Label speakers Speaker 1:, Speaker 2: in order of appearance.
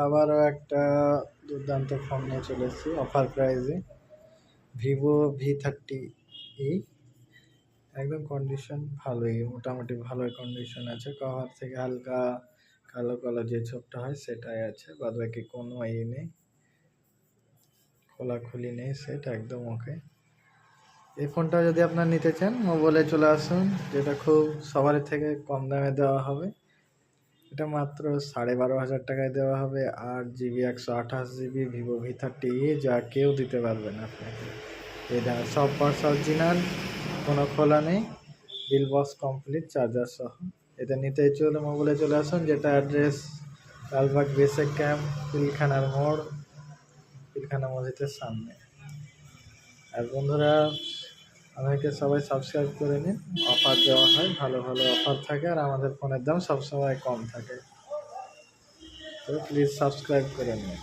Speaker 1: আবারও একটা দুর্দান্ত ফোন নিয়ে চলে এসেছি অফার প্রাইজে। ভিভো V30e, একদম কন্ডিশন ভালোই, মোটামুটি ভালোই কন্ডিশন আছে। কভার থেকে হালকা কালো কালো যে ছোপটা হয় সেটাই আছে, বাদ বাকি কোনো নেই, খোলাখুলি নেই, সেটা একদম ওকে। এই ফোনটা যদি আপনার নিতে চান মোবাইলে চলে আসুন, যেটা খুব সবার থেকে কম দামে দেওয়া হবে। এটা মাত্র 12,500 টাকায় দেওয়া হবে। 8GB 128GB ভিভো V30e, যা কেউ দিতে পারবে না আপনাকে। এই দামে সব পার্টস অরিজিনাল, কোনো খোলা নেই, বিল বক্স কমপ্লিট, চার্জার সহ। এটা নিতে চলে মোবাইলে চলে আসুন, যেটা অ্যাড্রেস লালবাগ বেসিক ক্যাম্প, পিলখানার মোড়, পিলখানা মসজিদের সামনে। আর বন্ধুরা, আমাকে সবাই সাবস্ক্রাইব করে নিন, অফার দেওয়া হয়, ভালো ভালো অফার থাকে, আর আমাদের ফোনের দাম সবসময় কম থাকে, তো প্লিজ সাবস্ক্রাইব করে নিন।